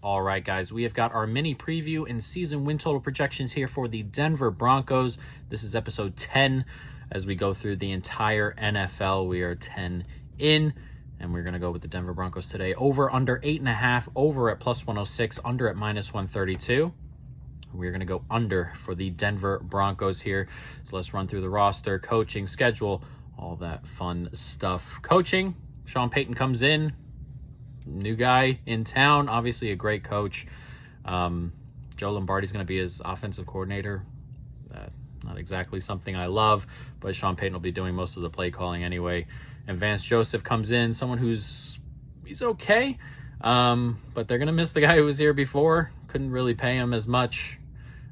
All right, guys, we have got our mini preview and season win total projections here for the Denver Broncos. This is episode 10 as we go through the entire NFL. We are 10 in, and we're going to go with the Denver Broncos today. Over under 8.5, over at plus 106, under at minus 132. We're going to go under for the Denver Broncos here. So let's run through the roster, coaching, schedule, all that fun stuff. Coaching, Sean Payton comes in. New guy in town, obviously a great coach. Joe Lombardi's going to be his offensive coordinator. Not exactly something I love, but Sean Payton will be doing most of the play calling anyway. And Vance Joseph comes in, someone he's okay, but they're going to miss the guy who was here before. Couldn't really pay him as much,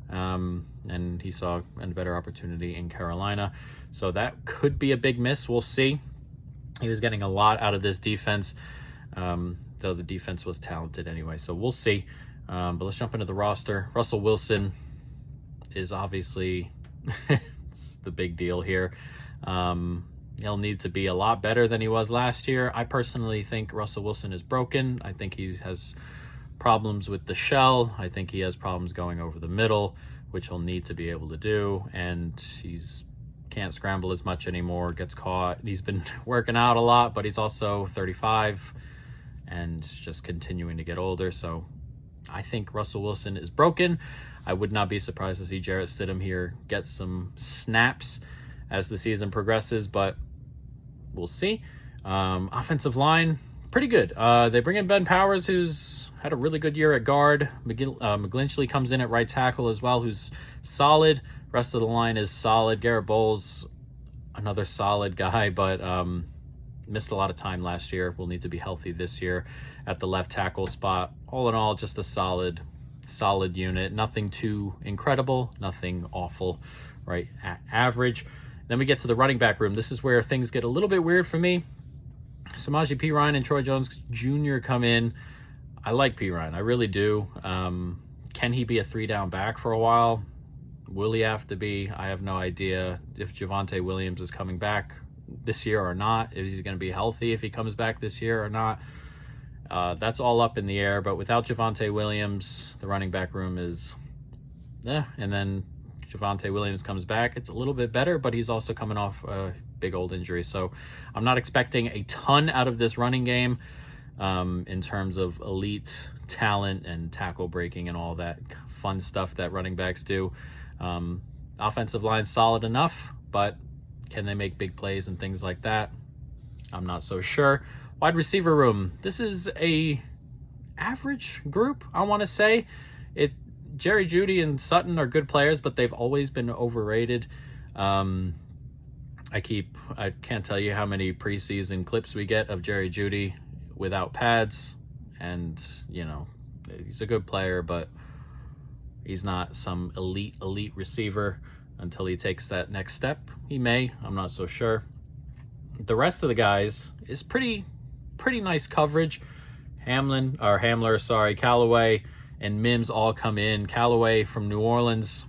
and he saw a better opportunity in Carolina. So that could be a big miss. We'll see. He was getting a lot out of this defense. Though the defense was talented anyway, so we'll see. But let's jump into the roster. Russell Wilson is obviously it's the big deal here. He'll need to be a lot better than he was last year. I personally think Russell Wilson is broken. I think he has problems with the shell. I think he has problems going over the middle, which he'll need to be able to do. And he's can't scramble as much anymore, gets caught. He's been working out a lot, but he's also 35 and just continuing to get older. So I think Russell Wilson is broken. I would not be surprised to see Jarrett Stidham here get some snaps as the season progresses, but we'll see. Offensive line, pretty good. They bring in Ben Powers, who's had a really good year at guard. McGlinchey comes in at right tackle as well, who's solid. Rest of the line is solid. Garrett Bowles, another solid guy, but missed a lot of time last year. Will need to be healthy this year at the left tackle spot. All in all, just a solid unit. Nothing too incredible, nothing awful, right at average. Then we get to the running back room. This is where things get a little bit weird for me. Samaje Perine and Troy Jones Jr. come in. I like Perine, I really do. Can he be a 3-down back for a while? Will he have to be? I have no idea if Javonte Williams is coming back this year or not, if he's going to be healthy if he comes back this year or not. That's all up in the air, but without Javonte Williams, the running back room is and then Javonte Williams comes back, it's a little bit better, but he's also coming off a big old injury. So I'm not expecting a ton out of this running game in terms of elite talent and tackle breaking and all that fun stuff that running backs do. Offensive line solid enough, but can they make big plays and things like that? I'm not so sure. Wide receiver room. This is a average group, I want to say. Jerry Jeudy and Sutton are good players, but they've always been overrated. I can't tell you how many preseason clips we get of Jerry Jeudy without pads. And, he's a good player, but he's not some elite receiver until he takes that next step. He may, I'm not so sure. The rest of the guys is pretty nice coverage. Callaway and Mims all come in. Callaway from New Orleans,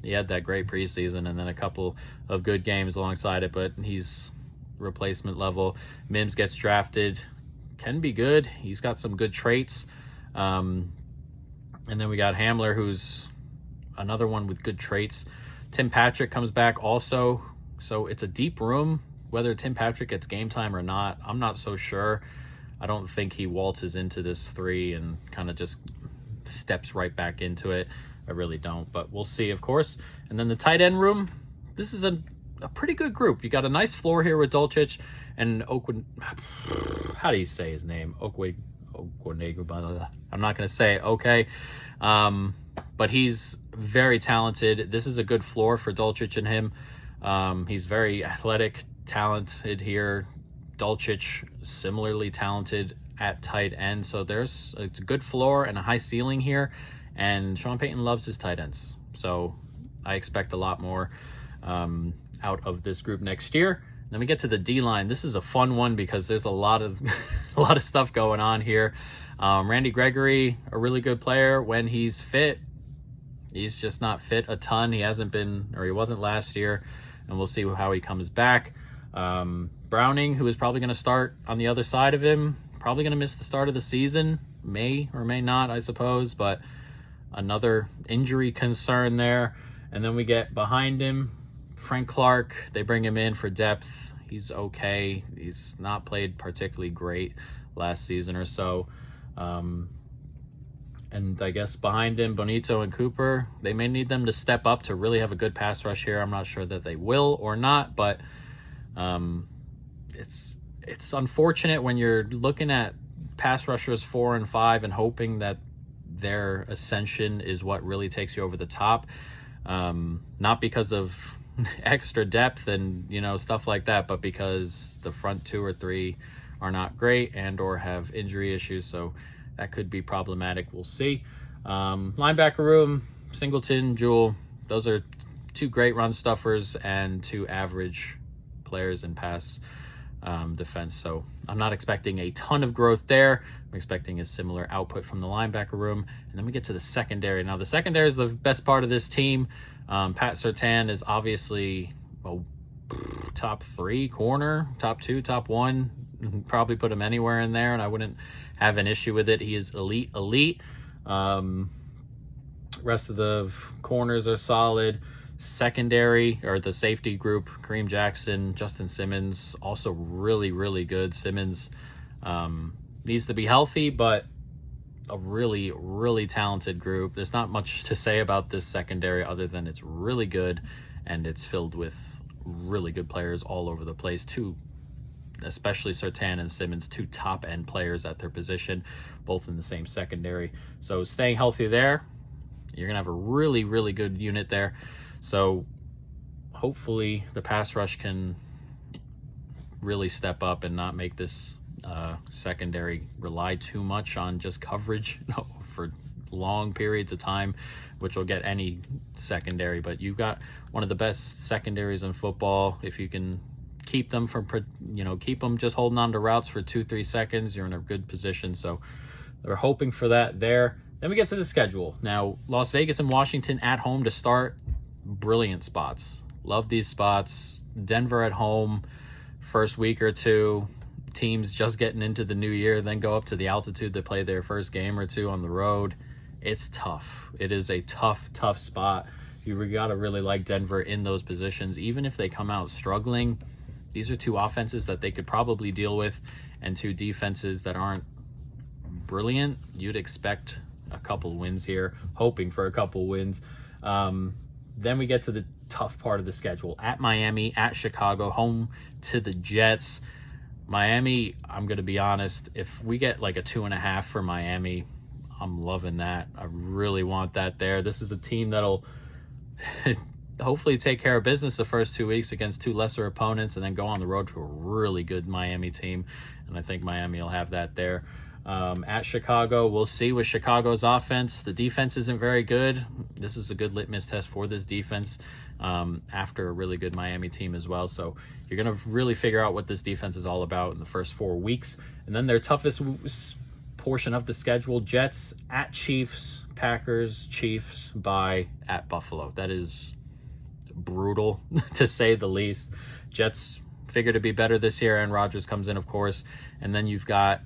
he had that great preseason and then a couple of good games alongside it, but he's replacement level. Mims gets drafted, can be good. He's got some good traits. And then we got Hamler, who's another one with good traits. Tim Patrick comes back also. So it's a deep room. Whether Tim Patrick gets game time or not, I'm not so sure. I don't think he waltzes into this 3 and kind of just steps right back into it. I really don't, but we'll see, of course. And then the tight end room, this is a pretty good group. You got a nice floor here with Dulcich and Oakwood. How do you say his name? I'm not going to say it, okay. But he's very talented. This is a good floor for Dulcich and him. He's very athletic, talented here. Dulcich, similarly talented at tight end. So it's a good floor and a high ceiling here. And Sean Payton loves his tight ends. So I expect a lot more out of this group next year. Then we get to the D-line. This is a fun one because there's a lot of stuff going on here. Randy Gregory, a really good player when he's fit. He's just not fit a ton. He hasn't been, or he wasn't last year, and we'll see how he comes back. Browning, who is probably going to start on the other side of him, probably going to miss the start of the season. may or may not, I suppose, but another injury concern there. And then we get behind him, Frank Clark. They bring him in for depth. He's okay. He's not played particularly great last season or so. And I guess behind him, Bonito and Cooper, they may need them to step up to really have a good pass rush here. I'm not sure that they will or not, but it's unfortunate when you're looking at pass rushers 4 and 5 and hoping that their ascension is what really takes you over the top. Not because of extra depth and, stuff like that, but because the front 2 or 3 are not great and or have injury issues. So that could be problematic. We'll see. Linebacker room, Singleton, Jewell, those are 2 great run stuffers and 2 average players in pass defense. So I'm not expecting a ton of growth there. I'm expecting a similar output from the linebacker room. And then we get to the secondary. Now, the secondary is the best part of this team. Pat Surtain is obviously top 3 corner, top 2, top 1. Probably put him anywhere in there, and I wouldn't have an issue with it. He is elite. Rest of the corners are solid. Secondary, or the safety group, Kareem Jackson, Justin Simmons, also really, really good. Simmons needs to be healthy, but a really, really talented group. There's not much to say about this secondary other than it's really good, and it's filled with really good players all over the place. Especially Surtain and Simmons, 2 top-end players at their position, both in the same secondary. So staying healthy there, you're going to have a really, really good unit there. So hopefully the pass rush can really step up and not make this secondary rely too much on just coverage for long periods of time, which will get any secondary. But you've got one of the best secondaries in football. If you can keep them keep them just holding on to routes for 2-3 seconds, you're in a good position. So they're hoping for that there. Then we get to the schedule. Now, Las Vegas and Washington at home to start. Brilliant spots. Love these spots. Denver at home, first week or 2. Teams just getting into the new year, then go up to the altitude to play their first game or 2 on the road. It's tough. It is a tough spot. You got to really like Denver in those positions. Even if they come out struggling, these are 2 offenses that they could probably deal with and 2 defenses that aren't brilliant. You'd expect a couple wins here, hoping for a couple wins. Then we get to the tough part of the schedule. At Miami, at Chicago, home to the Jets. Miami, I'm going to be honest, if we get like a 2.5 for Miami, I'm loving that. I really want that there. This is a team that'll hopefully take care of business the first 2 weeks against 2 lesser opponents and then go on the road to a really good Miami team. And I think Miami will have that there. At Chicago, we'll see with Chicago's offense. The defense isn't very good. This is a good litmus test for this defense after a really good Miami team as well. So you're going to really figure out what this defense is all about in the first 4 weeks. And then their toughest portion of the schedule, Jets, at Chiefs, Packers, Chiefs, bye, at Buffalo. That is brutal, to say the least. Jets figure to be better this year. Aaron Rodgers comes in, of course. And then you've got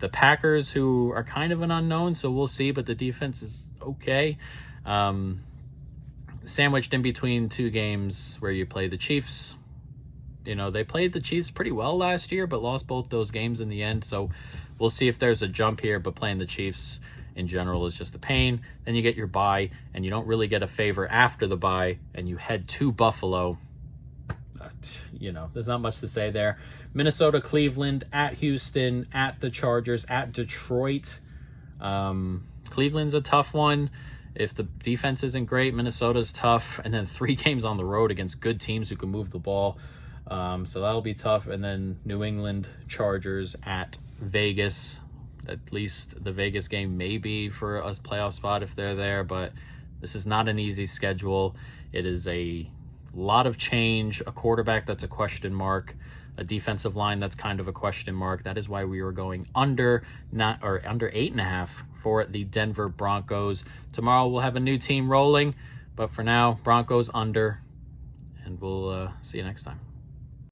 the Packers, who are kind of an unknown, so we'll see, but the defense is okay. Sandwiched in between 2 games where you play the Chiefs. They played the Chiefs pretty well last year, but lost both those games in the end. So we'll see if there's a jump here, but playing the Chiefs in general is just a pain. Then you get your bye, and you don't really get a favor after the bye, and you head to Buffalo. There's not much to say there. Minnesota, Cleveland, at Houston, at the Chargers, at Detroit. Cleveland's a tough one. If the defense isn't great, Minnesota's tough. And then 3 games on the road against good teams who can move the ball. So that'll be tough. And then New England, Chargers, at Vegas. At least the Vegas game may be for a playoff spot if they're there. But this is not an easy schedule. It is a lot of change, a quarterback that's a question mark, a defensive line that's kind of a question mark. That is why we were going under 8.5 for the Denver Broncos. Tomorrow we'll have a new team rolling, but for now, Broncos under, and we'll see you next time.